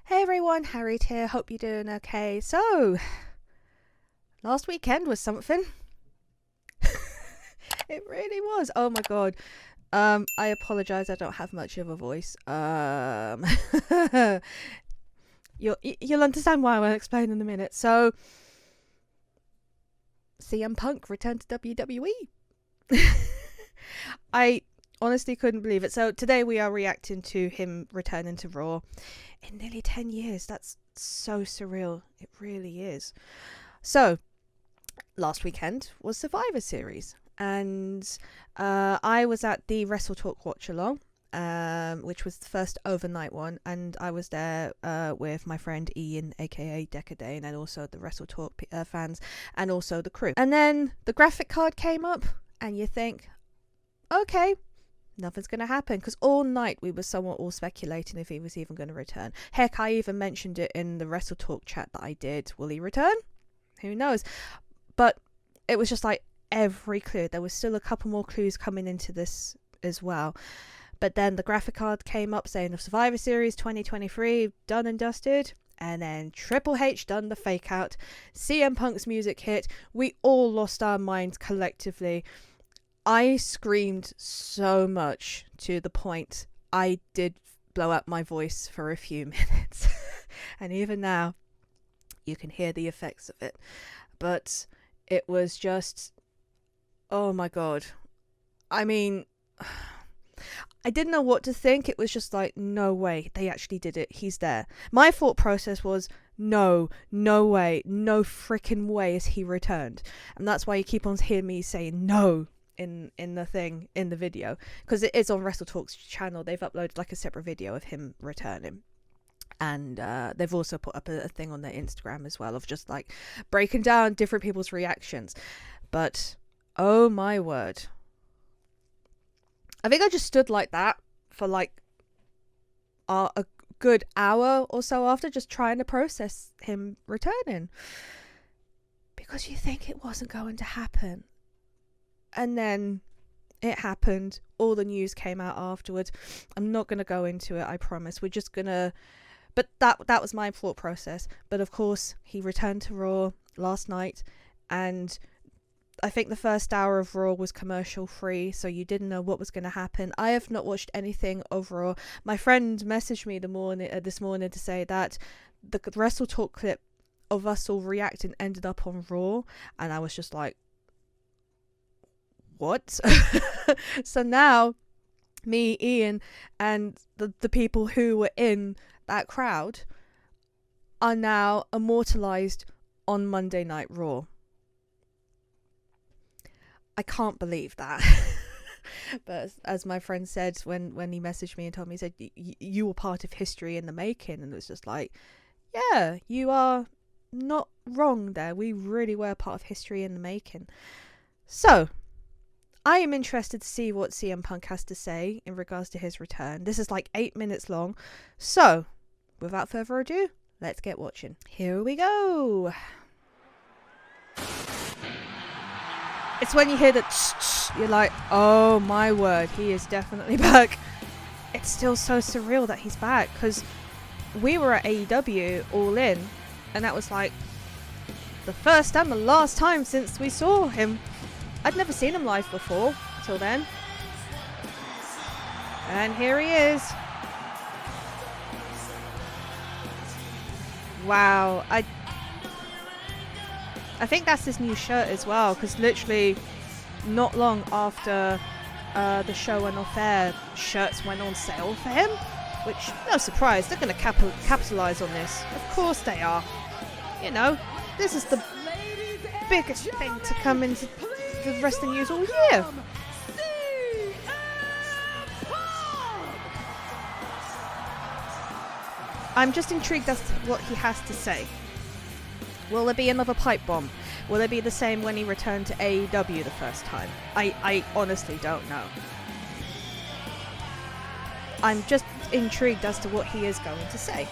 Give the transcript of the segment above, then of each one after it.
Hey everyone, Harriet here. Hope you're doing okay. So, last weekend was something. It really was. Oh my god. I apologize. I don't have much of a voice. You'll understand why I will explain in a minute. So, CM Punk returned to WWE. I honestly couldn't believe it. So today we are reacting to him returning to Raw in nearly 10 years. That's so surreal. It really is. So last weekend was Survivor Series, and I was at the Wrestle Talk watch along, which was the first overnight one, and I was there with my friend Ian, aka Decadane, and also the Wrestle Talk fans, and also the crew. And then the graphic card came up, and you think, okay, nothing's going to happen, because all night we were somewhat all speculating if he was even going to return. Heck, I even mentioned it in the Wrestle Talk chat that I did. Will he return? Who knows? But it was just like every clue. There was still a couple more clues coming into this as well. But then the graphic card came up saying the Survivor Series 2023 done and dusted. And then Triple H done the fake out. CM Punk's music hit. We all lost our minds collectively. I screamed so much to the point I did blow up my voice for a few minutes. And even now, you can hear the effects of it. But it was just, oh my god. I mean, I didn't know what to think. It was just like, no way, they actually did it. He's there. My thought process was, no way, no freaking way is he returned. And that's why you keep on hearing me saying no in the video, because it is on Wrestle Talk's channel. They've uploaded like a separate video of him returning, and they've also put up a thing on their Instagram as well of just like breaking down different people's reactions. But oh my word, I think I just stood like that for like a good hour or so after, just trying to process him returning, because you think it wasn't going to happen. And then it happened. All the news came out afterwards. I'm not going to go into it, I promise. We're just going to... But that was my thought process. But of course, he returned to Raw last night. And I think the first hour of Raw was commercial free, so you didn't know what was going to happen. I have not watched anything of Raw. My friend messaged me this morning to say that the Wrestle Talk clip of us all reacting ended up on Raw. And I was just like, what? So now me, Ian, and the people who were in that crowd are now immortalized on Monday Night Raw. I can't believe that. But as my friend said when he messaged me and told me, he said, you were part of history in the making. And it was just like, yeah, you are not wrong there. We really were part of history in the making. So I am interested to see what CM Punk has to say in regards to his return. This is like 8 minutes long. So, without further ado, let's get watching. Here we go. It's when you hear that, you're like, oh my word, he is definitely back. It's still so surreal that he's back, because we were at AEW All In, and that was like the first and the last time since we saw him. I'd never seen him live before till then. And here he is. Wow. I think that's his new shirt as well, because literally not long after the show went off air, shirts went on sale for him, which, no surprise, they're going to capitalize on this. Of course they are. You know, this is the biggest thing to come into the wrestling news all year. I'm just intrigued as to what he has to say. Will there be another pipe bomb? Will it be the same when he returned to AEW the first time? I honestly don't know. I'm just intrigued as to what he is going to say.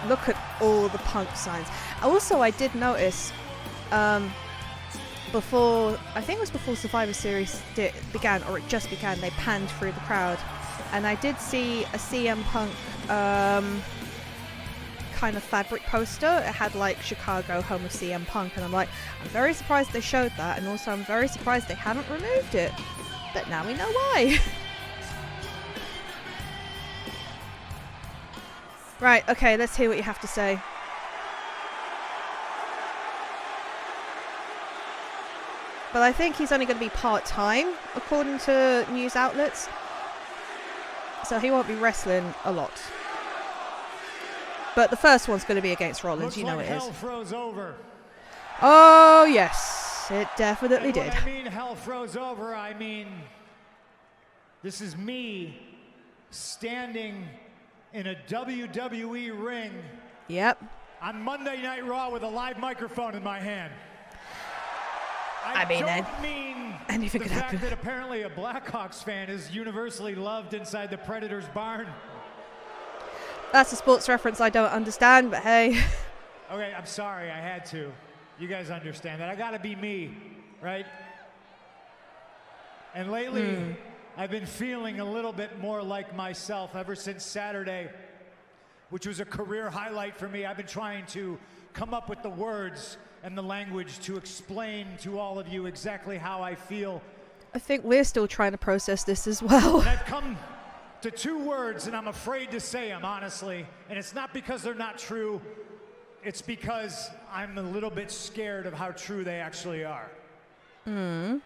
Look at all the Punk signs. Also, I did notice before, I think it was before Survivor Series began, or it just began, they panned through the crowd, and I did see a CM Punk kind of fabric poster. It had like Chicago, home of CM Punk, and I'm like, I'm very surprised they showed that, and also I'm very surprised they haven't removed it. But now we know why. Right, okay, let's hear what you have to say. But I think he's only going to be part-time, according to news outlets. So he won't be wrestling a lot. But the first one's going to be against Rollins, Looks you know like it is. hell froze over. Oh, yes. It definitely And did. when I mean hell froze over, I mean this is me standing in a WWE ring. Yep. On Monday Night Raw with a live microphone in my hand. I mean, don't mean anything the could fact happen. that apparently a Blackhawks fan is universally loved inside the Predators barn. That's a sports reference I don't understand, but hey. Okay, I'm sorry, I had to. You guys understand that. I gotta be me, right? And lately, I've been feeling a little bit more like myself ever since Saturday, which was a career highlight for me. I've been trying to come up with the words and the language to explain to all of you exactly how I feel. I think we're still trying to process this as well. And I've come to 2 words, and I'm afraid to say them, honestly. And it's not because they're not true. It's because I'm a little bit scared of how true they actually are. And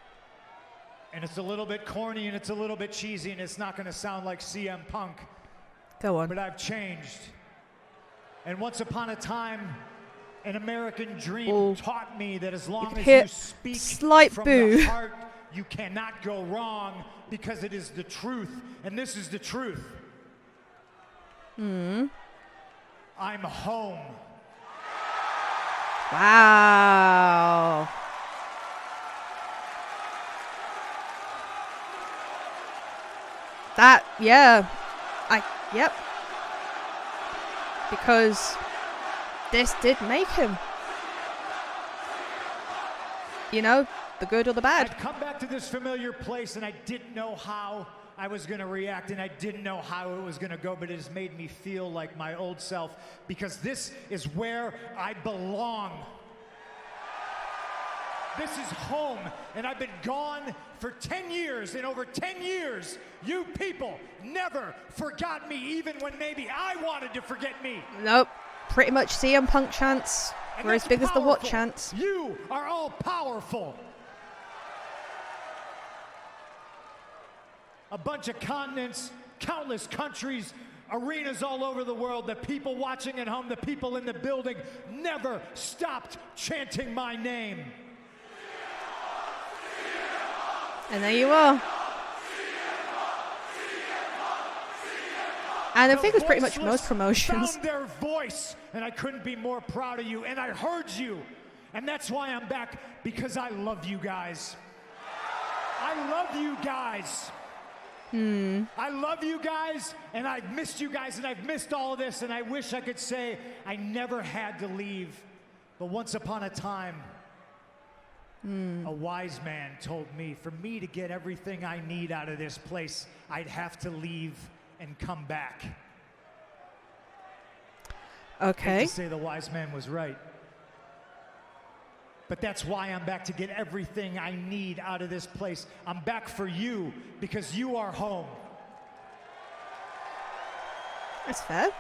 it's a little bit corny, and it's a little bit cheesy, and it's not going to sound like CM Punk. Go on. But I've changed. And once upon a time, an American dream taught me that as long as you speak slight from boo. the heart, you cannot go wrong because it is the truth. And this is the truth. I'm home. Wow. That, yeah. Yep. Because this did make him. You know, the good or the bad. I'd come back to this familiar place, and I didn't know how I was going to react, and I didn't know how it was going to go, but it has made me feel like my old self, because this is where I belong. This is home, and I've been gone for 10 years, and over 10 years, you people never forgot me, even when maybe I wanted to forget me. Nope. Pretty much CM Punk chants And were as that's big as the what powerful. chants. You are all powerful. A bunch of continents, countless countries, arenas all over the world, the people watching at home, the people in the building never stopped chanting my name. And there you are. And I think it was pretty much most promotions. Found their voice, and I couldn't be more proud of you, and I heard you. And that's why I'm back, because I love you guys. I love you guys. I love you guys, and I've missed you guys, and I've missed all of this, and I wish I could say I never had to leave. But once upon a time, a wise man told me, for me to get everything I need out of this place, I'd have to leave and come back. I hate Okay. to say the wise man was right. But that's why I'm back, to get everything I need out of this place. I'm back for you, because you are home. That's fair.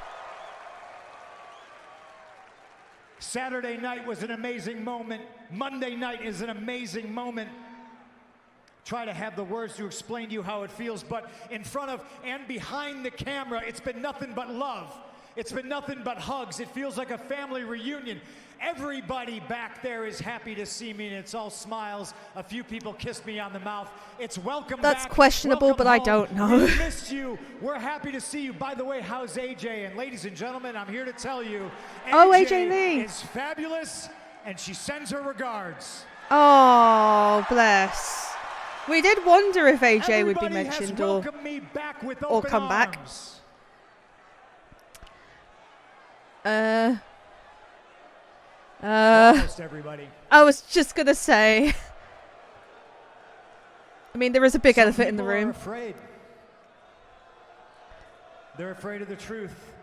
Saturday night was an amazing moment. Monday night is an amazing moment. Try to have the words to explain to you how it feels, but in front of and behind the camera, it's been nothing but love. It's been nothing but hugs. It feels like a family reunion. Everybody back there is happy to see me, and it's all smiles. A few people kissed me on the mouth. It's welcome back. That's questionable, Welcome but I home. don't know. We missed you. We're happy to see you. By the way, how's AJ? And ladies and gentlemen, I'm here to tell you, Oh, AJ Lee. is fabulous, and she sends her regards. Oh, bless. We did wonder if AJ would be Everybody has mentioned or welcomed me back with or open come back. arms. Almost everybody. I was just gonna say. I mean, there is a big Some elephant in the people are room. afraid. They're afraid of the truth.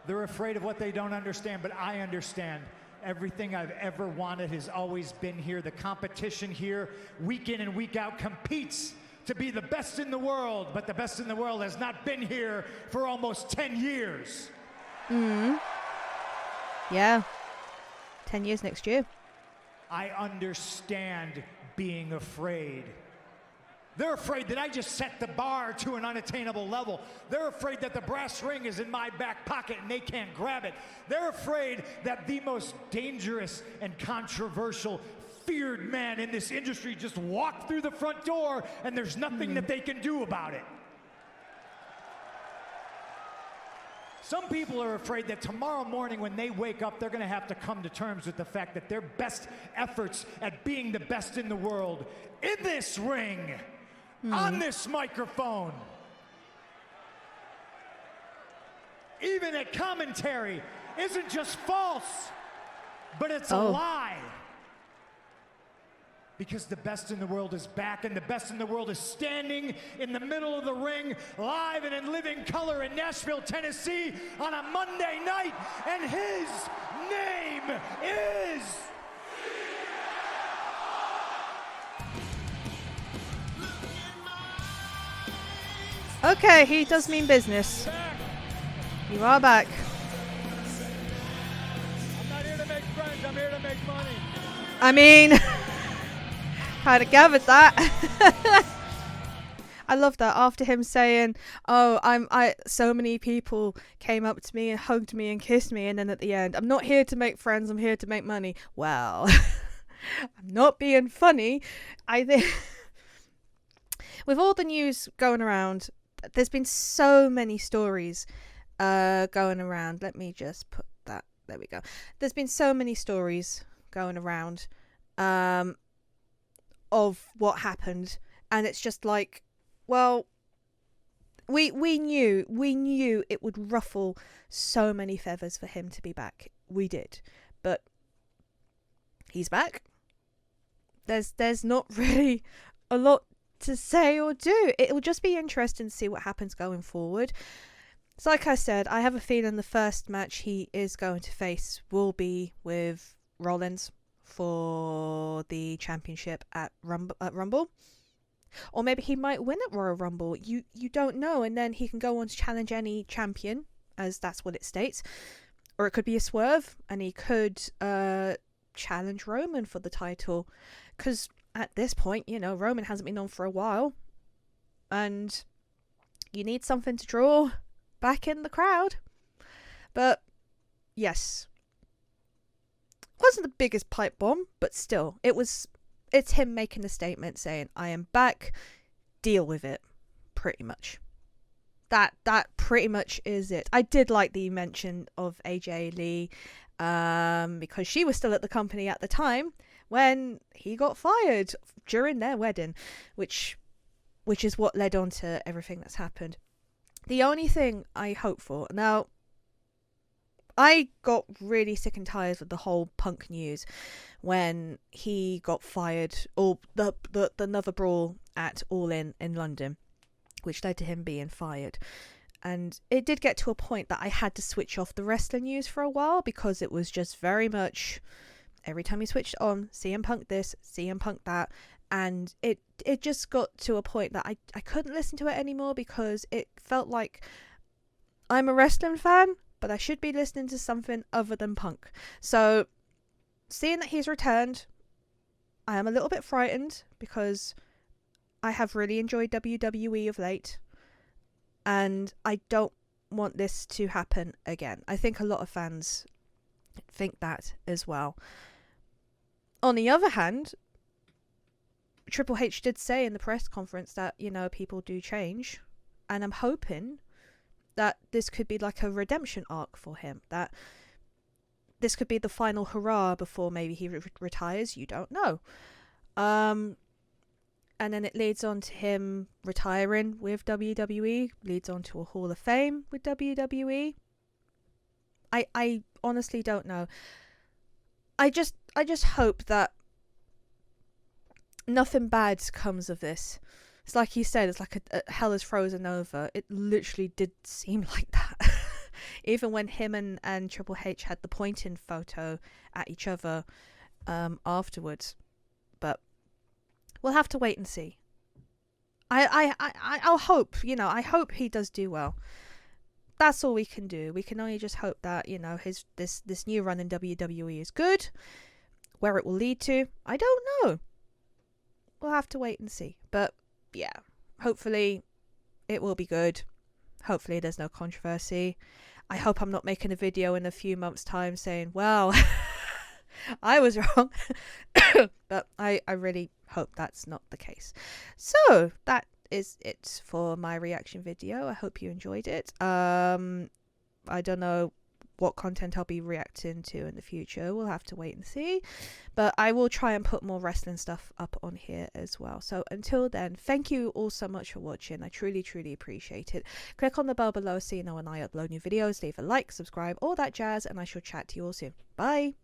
They're afraid of what they don't understand, but I understand. Everything I've ever wanted has always been here. The competition here, week in and week out, competes to be the best in the world, but the best in the world has not been here for almost 10 years. Yeah. 10 years next year. I understand being afraid. They're afraid that I just set the bar to an unattainable level. They're afraid that the brass ring is in my back pocket and they can't grab it. They're afraid that the most dangerous and controversial, feared man in this industry just walked through the front door and there's nothing that they can do about it. Some people are afraid that tomorrow morning when they wake up, they're going to have to come to terms with the fact that their best efforts at being the best in the world in this ring, on this microphone, even at commentary, isn't just false, but it's a lie. Because the best in the world is back, and the best in the world is standing in the middle of the ring, live and in living color in Nashville, Tennessee, on a Monday night, and his name is... Okay, he does mean business. You are back. I'm not here to make friends, I'm here to make money. I mean, kind of gathered that. I love that. After him saying, "Oh, so many people came up to me and hugged me and kissed me," and then at the end, "I'm not here to make friends. I'm here to make money." Well, I'm not being funny. I think with all the news going around, there's been so many stories going around. Let me just put that. There we go. There's been so many stories going around of what happened, and it's just like, well, we knew it would ruffle so many feathers for him to be back. We did, but he's back. There's not really a lot to say or do. It will just be interesting to see what happens going forward. So like I said, I have a feeling the first match he is going to face will be with Rollins for the championship at Rumble. Or maybe he might win at Royal Rumble. You don't know. And then he can go on to challenge any champion, as that's what it states. Or it could be a swerve, and he could challenge Roman for the title. Because at this point, Roman hasn't been on for a while. And you need something to draw back in the crowd. But, yes. Wasn't the biggest pipe bomb, but still, it's him making a statement saying, "I am back, deal with it," pretty much. That pretty much is it. I did like the mention of AJ Lee, because she was still at the company at the time when he got fired during their wedding, which is what led on to everything that's happened. The only thing I hope for now, I got really sick and tired of the whole Punk news when he got fired, or the another brawl at All In London, which led to him being fired. And it did get to a point that I had to switch off the wrestling news for a while, because it was just very much every time you switched on, CM Punk this, CM Punk that, and it just got to a point that I couldn't listen to it anymore, because it felt like I'm a wrestling fan, but I should be listening to something other than Punk. So, seeing that he's returned, I am a little bit frightened, because I have really enjoyed WWE of late, and I don't want this to happen again. I think a lot of fans think that as well. On the other hand, Triple H did say in the press conference that, people do change, and I'm hoping that this could be like a redemption arc for him, that this could be the final hurrah before maybe he retires. You don't know. And then it leads on to him retiring with WWE, leads on to a Hall of Fame with WWE. I honestly don't know. I just hope that nothing bad comes of this. It's like you said, it's like a hell is frozen over. It literally did seem like that. Even when him and Triple H had the pointing photo at each other afterwards. But we'll have to wait and see. I'll hope, I hope he does do well. That's all we can do. We can only just hope that, this new run in WWE is good. Where it will lead to, I don't know. We'll have to wait and see. But yeah, hopefully it will be good. Hopefully there's no controversy. I hope I'm not making a video in a few months' time saying, well, I was wrong. But I really hope that's not the case. So that is it for my reaction video. I hope you enjoyed it. I don't know what content I'll be reacting to in the future. We'll have to wait and see. But I will try and put more wrestling stuff up on here as well. So until then, thank you all so much for watching. I truly, truly appreciate it. Click on the bell below so you know when I upload new videos. Leave a like, subscribe, all that jazz, and I shall chat to you all soon. Bye!